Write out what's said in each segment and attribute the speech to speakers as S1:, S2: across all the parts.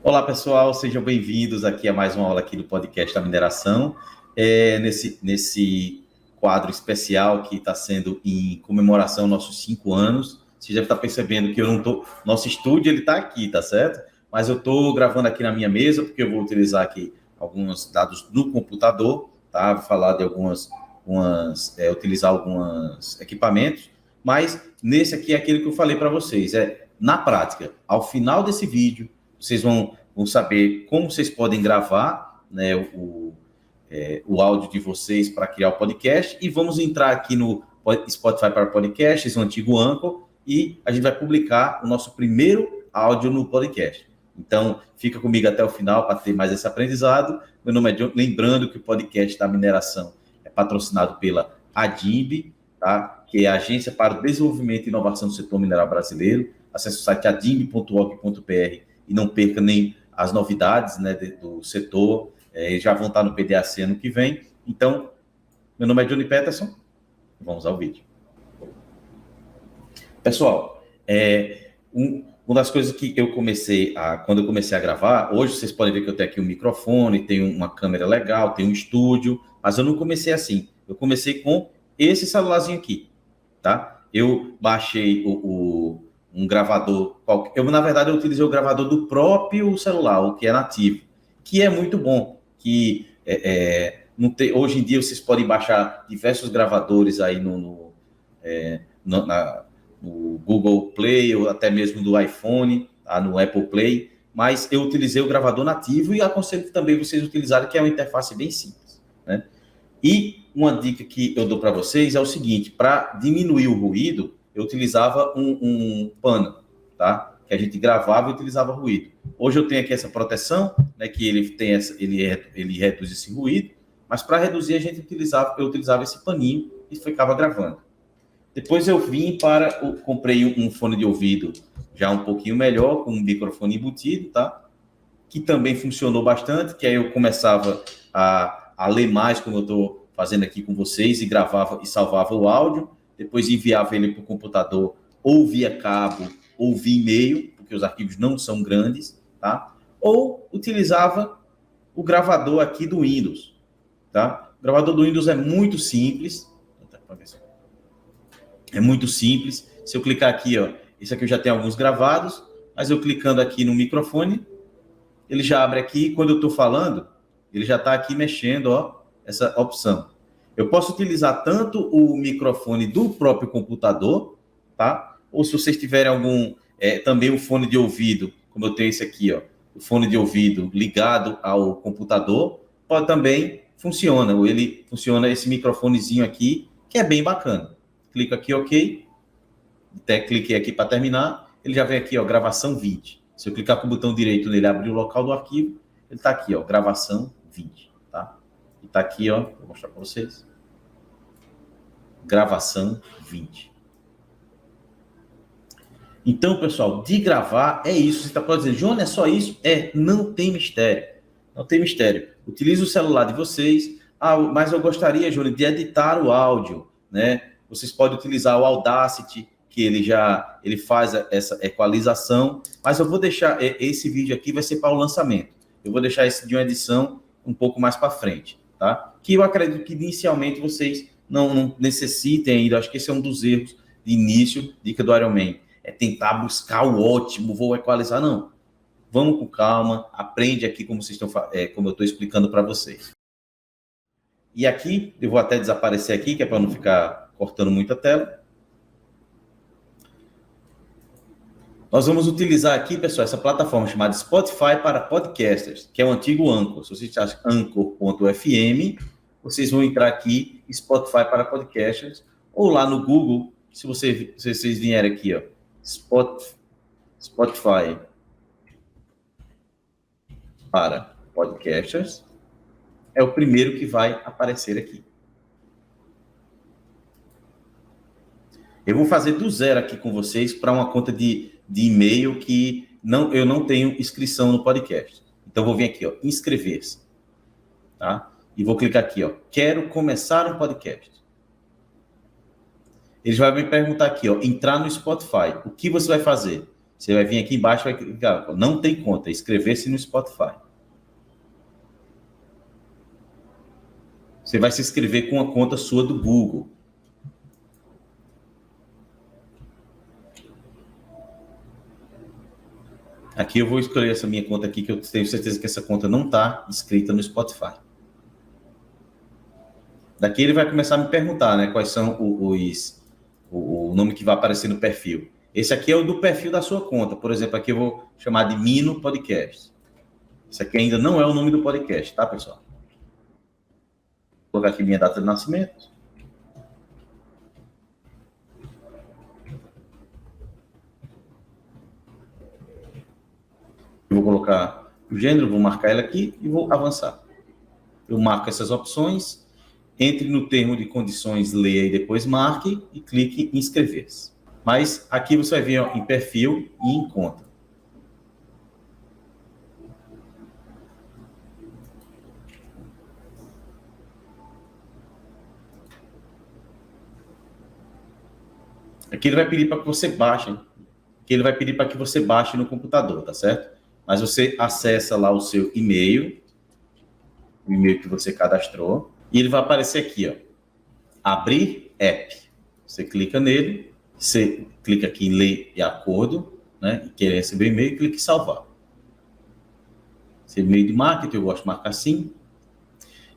S1: Olá, pessoal, sejam bem-vindos aqui a mais uma aula aqui do podcast da mineração, nesse quadro especial que está sendo em comemoração aos nossos 5 anos. Você deve estar percebendo que eu não estou... Nosso estúdio, ele está aqui, tá certo? Mas eu estou gravando aqui na minha mesa, porque eu vou utilizar aqui alguns dados no computador, tá? Vou falar de utilizar alguns equipamentos, mas nesse aqui é aquilo que eu falei para vocês, na prática, ao final desse vídeo, vocês vão saber como vocês podem gravar, né, o áudio de vocês para criar o podcast, e vamos entrar aqui no Spotify para podcasts, o antigo Anchor, e a gente vai publicar o nosso primeiro áudio no podcast. Então, fica comigo até o final para ter mais esse aprendizado. Meu nome é John, lembrando que o podcast da mineração é patrocinado pela ADIMB, tá? Que é a Agência para o Desenvolvimento e Inovação do Setor Mineral Brasileiro. Acesse o site adimb.org.br e não perca nem as novidades, né, do setor. Já vão estar no PDAC ano que vem. Então, meu nome é Johnny Peterson. Vamos ao vídeo. Pessoal, uma das coisas que eu quando eu comecei a gravar, hoje vocês podem ver que eu tenho aqui um microfone, tenho uma câmera legal, tenho um estúdio, mas eu não comecei assim. Eu comecei com esse celularzinho aqui, tá? Eu baixei um gravador, na verdade, eu utilizei o gravador do próprio celular, o que é nativo, que é muito bom, que hoje em dia vocês podem baixar diversos gravadores aí no Google Play, ou até mesmo do iPhone, tá? No Apple Play, mas eu utilizei o gravador nativo e aconselho também vocês utilizarem, que é uma interface bem simples, né? E uma dica que eu dou para vocês é o seguinte: para diminuir o ruído, eu utilizava um pano, tá? Que a gente gravava e utilizava ruído. Hoje eu tenho aqui essa proteção, né? Que ele reduz esse ruído, mas para reduzir eu utilizava esse paninho e ficava gravando. Depois eu comprei um fone de ouvido já um pouquinho melhor, com um microfone embutido, tá? Que também funcionou bastante, que aí eu começava a ler mais, como eu estou fazendo aqui com vocês, e gravava e salvava o áudio, depois enviava ele para o computador, ou via cabo, ou via e-mail, porque os arquivos não são grandes, tá? Ou utilizava o gravador aqui do Windows, tá? O gravador do Windows é muito simples. Se eu clicar aqui, ó, esse aqui eu já tenho alguns gravados, mas eu clicando aqui no microfone, ele já abre aqui, e quando eu estou falando, ele já está aqui mexendo, ó, essa opção. Eu posso utilizar tanto o microfone do próprio computador, tá? Ou se vocês tiverem também o fone de ouvido, como eu tenho esse aqui, ó, o fone de ouvido ligado ao computador, pode também funciona. Ele funciona esse microfonezinho aqui, que é bem bacana. Clica aqui, OK. Até cliquei aqui para terminar. Ele já vem aqui, ó, gravação 20. Se eu clicar com o botão direito nele, abrir o local do arquivo, ele está aqui, ó, gravação 20, tá? E está aqui, ó, vou mostrar para vocês. Gravação 20. Então, pessoal, de gravar é isso. Você pode dizer, Johnny, é só isso? Não tem mistério. Não tem mistério. Utilize o celular de vocês. Mas eu gostaria, Johnny, de editar o áudio, né? Vocês podem utilizar o Audacity, que ele faz essa equalização, mas eu vou deixar, esse vídeo aqui vai ser para o lançamento. Eu vou deixar esse de uma edição um pouco mais para frente, tá? Que eu acredito que inicialmente vocês não necessitem ainda. Acho que esse é um dos erros de início, dica do Ironman, tentar buscar o ótimo, vou equalizar, não. Vamos com calma, aprende aqui como eu estou explicando para vocês. E aqui, eu vou até desaparecer aqui, que é para não ficar cortando muito a tela. Nós vamos utilizar aqui, pessoal, essa plataforma chamada Spotify para podcasters, que é o antigo Anchor. Se vocês acham anchor.fm, vocês vão entrar aqui, Spotify para podcasters, ou lá no Google, se vocês vierem aqui, ó, Spotify para podcasters, é o primeiro que vai aparecer aqui. Eu vou fazer do zero aqui com vocês para uma conta de e-mail que eu não tenho inscrição no podcast. Então, vou vir aqui, ó, inscrever-se. Tá? E vou clicar aqui, ó, quero começar um podcast. Ele vai me perguntar aqui, ó, entrar no Spotify. O que você vai fazer? Você vai vir aqui embaixo e vai clicar, não tem conta, inscrever-se no Spotify. Você vai se inscrever com a conta sua do Google. Aqui eu vou escolher essa minha conta aqui, que eu tenho certeza que essa conta não está inscrita no Spotify. Daqui ele vai começar a me perguntar, né, quais são o nome que vai aparecer no perfil. Esse aqui é o do perfil da sua conta. Por exemplo, aqui eu vou chamar de Mino Podcast. Esse aqui ainda não é o nome do podcast, tá, pessoal? Vou colocar aqui minha data de nascimento. Eu vou colocar o gênero, vou marcar ela aqui e vou avançar. Eu marco essas opções, entre no termo de condições, leia e depois marque e clique em inscrever-se. Mas aqui você vai ver ó, em perfil e em conta. Aqui ele vai pedir para que você baixe, aqui ele vai pedir para que você baixe no computador, tá certo? Mas você acessa lá o seu e-mail, o e-mail que você cadastrou, e ele vai aparecer aqui, ó, abrir app. Você clica nele, você clica aqui em ler de acordo, né? E querer receber o e-mail, clica em salvar. Esse e-mail de marketing, eu gosto de marcar assim.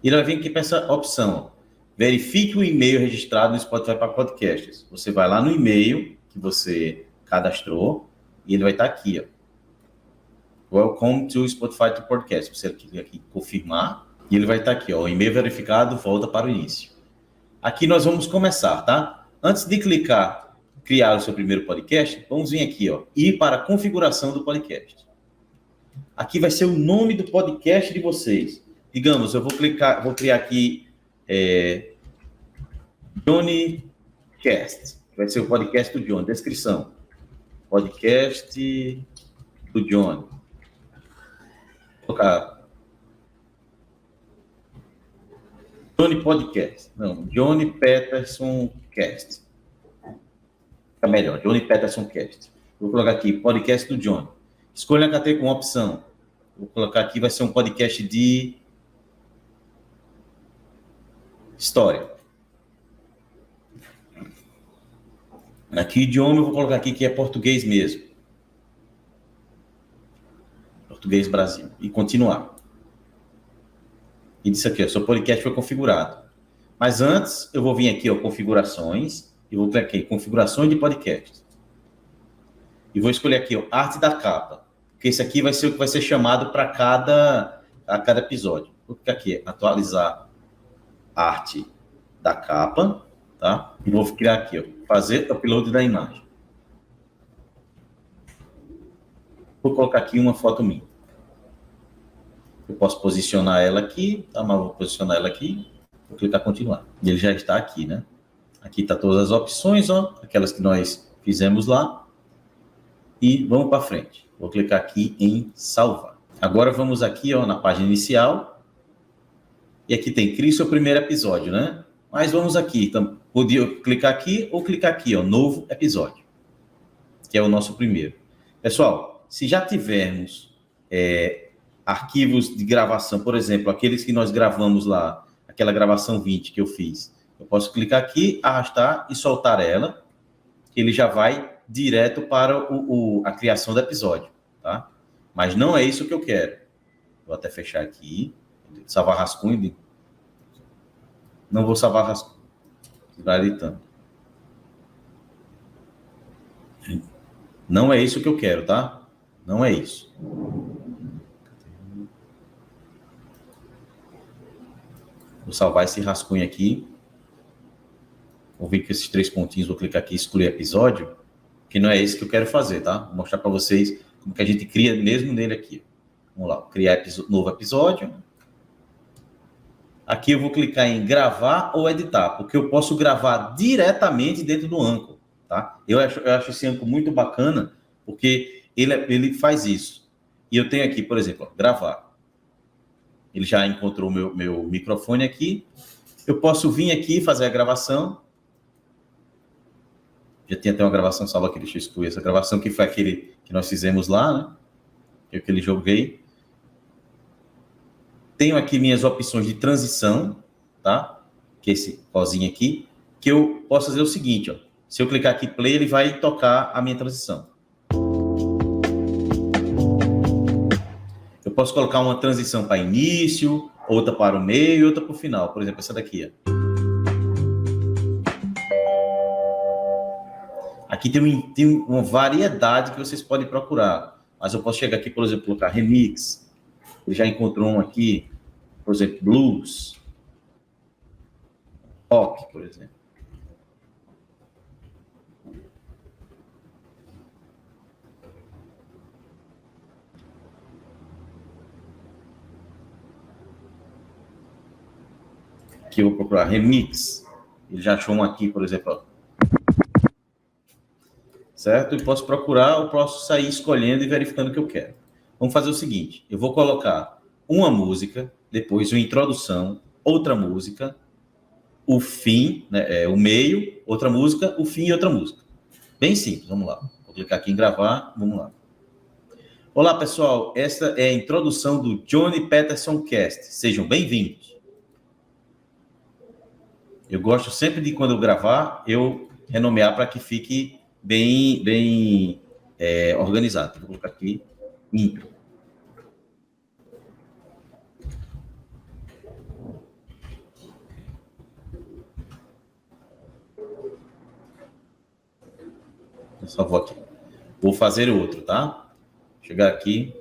S1: E ele vai vir aqui para essa opção, ó, verifique o e-mail registrado no Spotify para podcasts. Você vai lá no e-mail que você cadastrou e ele vai estar aqui, ó. Welcome to Spotify to Podcast. Você clica aqui em confirmar e ele vai estar aqui, ó. O e-mail verificado volta para o início. Aqui nós vamos começar, tá? Antes de clicar criar o seu primeiro podcast, vamos vir aqui, ó, ir para a configuração do podcast. Aqui vai ser o nome do podcast de vocês. Digamos, eu vou criar aqui Johnny Cast. Vai ser o podcast do Johnny. Descrição. Podcast do Johnny. Vou colocar Johnny Podcast. Não, Johnny Peterson Cast. Fica melhor, Johnny Peterson Cast. Vou colocar aqui, podcast do Johnny. Escolha a categoria com opção. Vou colocar aqui, vai ser um podcast de história. Aqui o idioma eu vou colocar aqui que é português mesmo. Português Brasil. E continuar. E disso aqui, ó, seu podcast foi configurado. Mas antes, eu vou vir aqui, ó, configurações, e vou clicar aqui, configurações de podcast. E vou escolher aqui, ó, arte da capa. Porque esse aqui vai ser o que vai ser chamado para cada episódio. Vou clicar aqui, atualizar arte da capa, tá? E vou criar aqui, ó, fazer upload da imagem. Vou colocar aqui uma foto minha. Eu posso posicionar ela aqui, tá? Mas vou posicionar ela aqui. Vou clicar continuar. E ele já está aqui, né? Aqui está todas as opções, ó, aquelas que nós fizemos lá. E vamos para frente. Vou clicar aqui em salvar. Agora vamos aqui, ó, na página inicial. E aqui tem crie seu primeiro episódio, né? Mas vamos aqui, então, podia clicar aqui ou clicar aqui, ó, novo episódio, que é o nosso primeiro. Pessoal, se já tivermos arquivos de gravação, por exemplo, aqueles que nós gravamos lá, aquela gravação 20 que eu fiz, eu posso clicar aqui, arrastar e soltar ela, que ele já vai direto para a criação do episódio, tá? Mas não é isso que eu quero. Vou até fechar aqui, salvar rascunho. Não vou salvar rascunho. Vai editando. Não é isso que eu quero, tá? Não é isso. Vou salvar esse rascunho aqui. Vou vir com esses 3 pontinhos, vou clicar aqui, excluir episódio, que não é esse que eu quero fazer, tá? Vou mostrar para vocês como que a gente cria mesmo nele aqui. Vamos lá, criar novo episódio. Aqui eu vou clicar em gravar ou editar, porque eu posso gravar diretamente dentro do Anchor, tá? Eu acho esse Anchor muito bacana, porque ele faz isso. E eu tenho aqui, por exemplo, ó, gravar. Ele já encontrou o meu microfone aqui. Eu posso vir aqui fazer a gravação. Já tinha até uma gravação salva aqui, deixa eu excluir essa gravação, que foi aquele que nós fizemos lá, né? Que aquele joguei. Tenho aqui minhas opções de transição, tá? Que é esse pozinho aqui, que eu posso fazer o seguinte, ó. Se eu clicar aqui play, ele vai tocar a minha transição. Eu posso colocar uma transição para início, outra para o meio e outra para o final. Por exemplo, essa daqui, ó. Aqui tem uma variedade que vocês podem procurar. Mas eu posso chegar aqui, por exemplo, colocar remix. Ele já encontrou um aqui, por exemplo, blues. Rock, por exemplo. Aqui eu vou procurar remix. Ele já achou um aqui, por exemplo, ó. Certo? E posso procurar ou posso sair escolhendo e verificando o que eu quero. Vamos fazer o seguinte, eu vou colocar uma música, depois uma introdução, outra música, o fim, né, o meio, outra música, o fim e outra música. Bem simples, vamos lá. Vou clicar aqui em gravar, vamos lá. Olá, pessoal, esta é a introdução do Johnny Peterson Cast. Sejam bem-vindos. Eu gosto sempre de, quando eu gravar, eu renomear para que fique bem organizado. Vou colocar aqui, intro. Eu só vou aqui. Vou fazer outro, tá? Chegar aqui.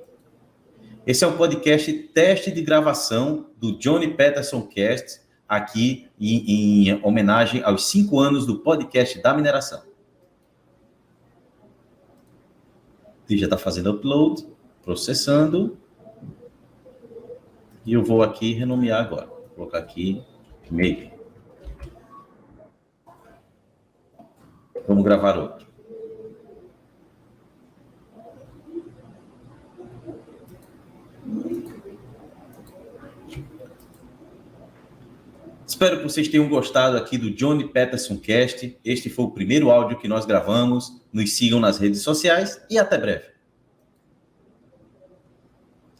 S1: Esse é um podcast teste de gravação do Johnny Peterson Cast, aqui em homenagem aos 5 anos do podcast da mineração. Ele já está fazendo upload, processando. E eu vou aqui renomear agora. Vou colocar aqui e-mail. Vamos gravar outro. Espero que vocês tenham gostado aqui do Johnny Peterson Cast. Este foi o primeiro áudio que nós gravamos. Nos sigam nas redes sociais e até breve.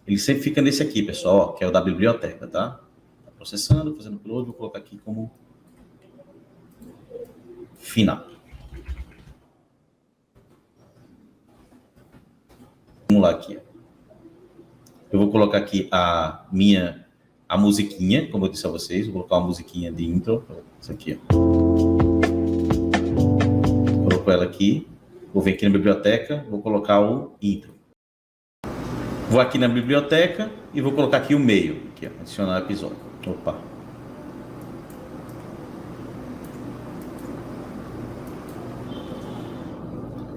S1: Ele sempre fica nesse aqui, pessoal, ó, que é o da biblioteca, tá? Tá processando, fazendo upload, vou colocar aqui como final. Vamos lá aqui. Eu vou colocar aqui a musiquinha, como eu disse a vocês, vou colocar uma musiquinha de intro, isso aqui, ó. Coloco ela aqui, vou vir aqui na biblioteca, vou colocar o intro. Vou aqui na biblioteca e vou colocar aqui o meio, aqui, ó, adicionar episódio. Opa.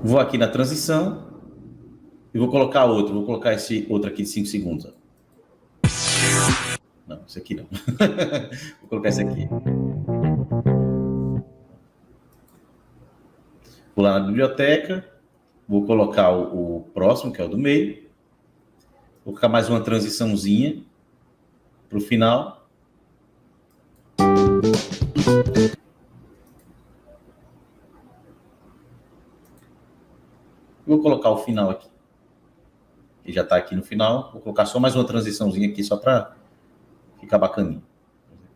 S1: Vou aqui na transição e vou colocar outro, vou colocar esse outro aqui de 5 segundos, ó. Não, esse aqui não. Vou colocar esse aqui. Vou lá na biblioteca, vou colocar o próximo, que é o do meio. Vou colocar mais uma transiçãozinha para o final. Vou colocar o final aqui. Ele já está aqui no final. Vou colocar só mais uma transiçãozinha aqui, só para ficar bacaninho.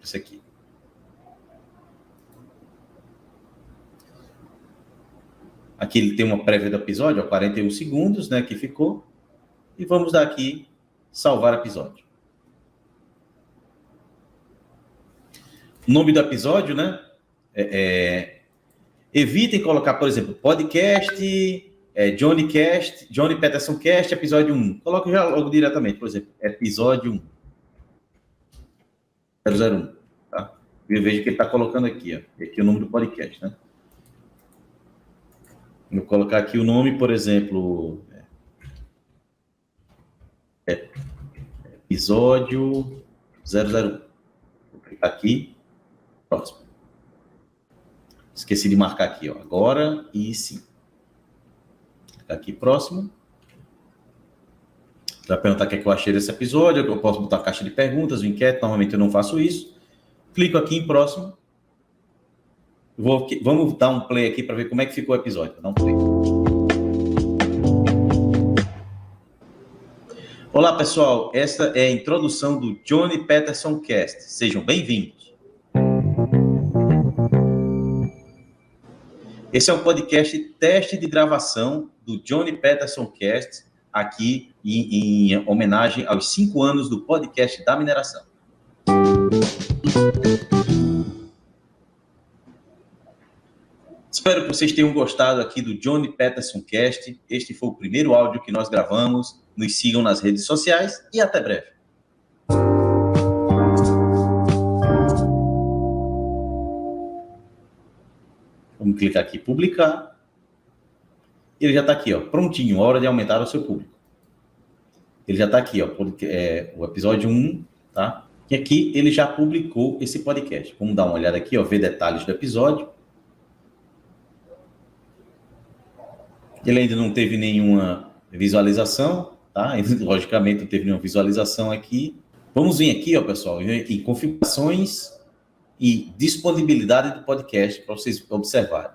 S1: Esse aqui. Aqui ele tem uma prévia do episódio, ó, 41 segundos, né, que ficou. E vamos dar aqui, salvar episódio. O nome do episódio, né? Evitem colocar, por exemplo, podcast, Johnny Peterson Cast, episódio 1. Coloque já logo diretamente, por exemplo, episódio 001. Tá? Eu vejo que ele está colocando aqui, ó. Aqui é o nome do podcast, né? Vou colocar aqui o nome, por exemplo, episódio 001. Vou clicar aqui, próximo. Esqueci de marcar aqui, ó, agora e sim. Clicar aqui, próximo. Vai perguntar o que é que eu achei desse episódio, eu posso botar a caixa de perguntas, o enquete, normalmente eu não faço isso. Clico aqui em próximo. Vamos dar um play aqui para ver como é que ficou o episódio. Vou dar um play. Olá, pessoal. Esta é a introdução do Johnny Peterson Cast. Sejam bem-vindos. Esse é um podcast teste de gravação do Johnny Peterson Cast, aqui em homenagem aos 5 anos do podcast da mineração. Espero que vocês tenham gostado aqui do Johnny Peterson Cast. Este foi o primeiro áudio que nós gravamos. Nos sigam nas redes sociais e até breve. Vamos clicar aqui em publicar. Ele já está aqui, ó, prontinho, hora de aumentar o seu público. Ele já está aqui, ó, o episódio 1, tá? E aqui ele já publicou esse podcast. Vamos dar uma olhada aqui, ó, ver detalhes do episódio. Ele ainda não teve nenhuma visualização, tá? Logicamente não teve nenhuma visualização aqui. Vamos vir aqui, ó, pessoal, em configurações e disponibilidade do podcast para vocês observarem.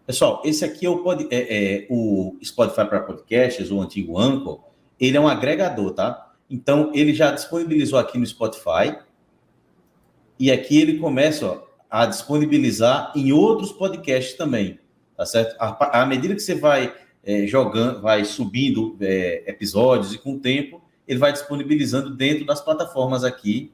S1: Pessoal, esse aqui é o Spotify para podcasts, o antigo Anchor. Ele é um agregador, tá? Então, ele já disponibilizou aqui no Spotify e aqui ele começa, ó, a disponibilizar em outros podcasts também, tá certo? À medida que você vai jogando, vai subindo episódios e com o tempo, ele vai disponibilizando dentro das plataformas aqui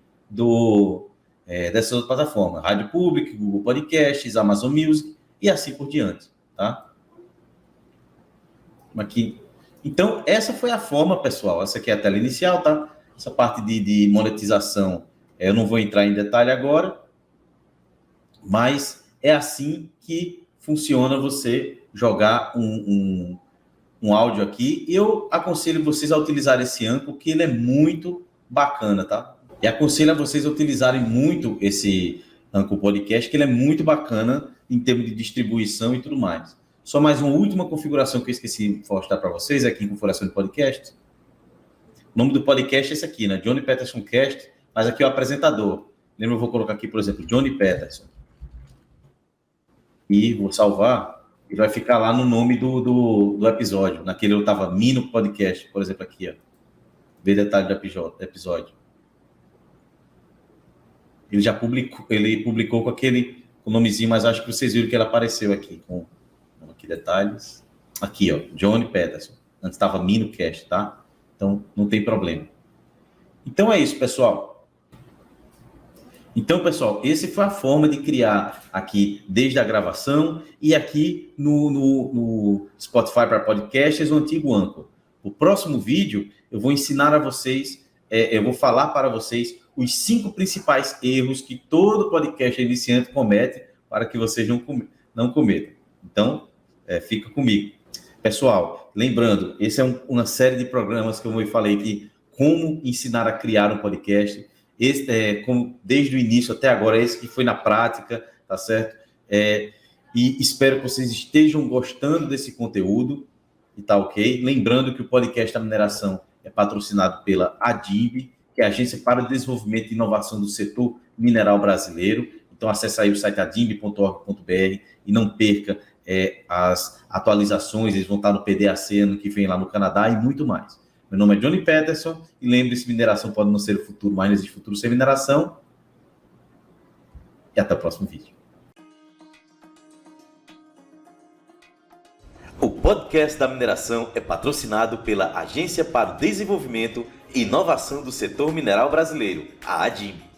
S1: dessas outras plataformas, Rádio Public, Google Podcasts, Amazon Music e assim por diante, tá? Aqui. Então, essa foi a forma, pessoal. Essa aqui é a tela inicial, tá? Essa parte de monetização, eu não vou entrar em detalhe agora, mas é assim que funciona você jogar um áudio aqui. Eu aconselho vocês a utilizar esse Anchor, que ele é muito bacana, tá? E aconselho a vocês a utilizarem muito esse Anchor Podcast, que ele é muito bacana em termos de distribuição e tudo mais. Só mais uma última configuração que eu esqueci de mostrar para vocês aqui em configuração de podcast. O nome do podcast é esse aqui, né? Johnny Peterson Cast, mas aqui é o apresentador. Lembra, eu vou colocar aqui, por exemplo, Johnny Peterson. E vou salvar, e vai ficar lá no nome do episódio. Naquele eu estava Mino Podcast, por exemplo, aqui, ó. Vê detalhe do episódio. Ele já publicou com o nomezinho, mas acho que vocês viram que ele apareceu aqui, com aqui detalhes. Aqui, ó, Johnny Peterson. Antes estava MinoCast, tá? Então, não tem problema. Então, é isso, pessoal. Então, pessoal, essa foi a forma de criar aqui, desde a gravação, e aqui no Spotify para podcasts, o antigo Anchor. No próximo vídeo, eu vou ensinar a vocês, eu vou falar para vocês os 5 principais erros que todo podcast iniciante comete para que vocês não cometam. Então, fica comigo. Pessoal, lembrando, esse é uma série de programas que eu falei que como ensinar a criar um podcast. Esse, desde o início até agora, esse que foi na prática, tá certo? E espero que vocês estejam gostando desse conteúdo, e tá ok? Lembrando que o podcast da mineração é patrocinado pela ADIB, que é a Agência para o Desenvolvimento e Inovação do Setor Mineral Brasileiro. Então, acesse aí o site adimb.org.br e não perca as atualizações, eles vão estar no PDAC ano que vem lá no Canadá e muito mais. Meu nome é Johnny Peterson e lembre-se, mineração pode não ser o futuro, mas não existe futuro sem mineração. E até o próximo vídeo.
S2: O podcast da mineração é patrocinado pela Agência para o Desenvolvimento e Inovação do Setor Mineral Brasileiro, a ADIB.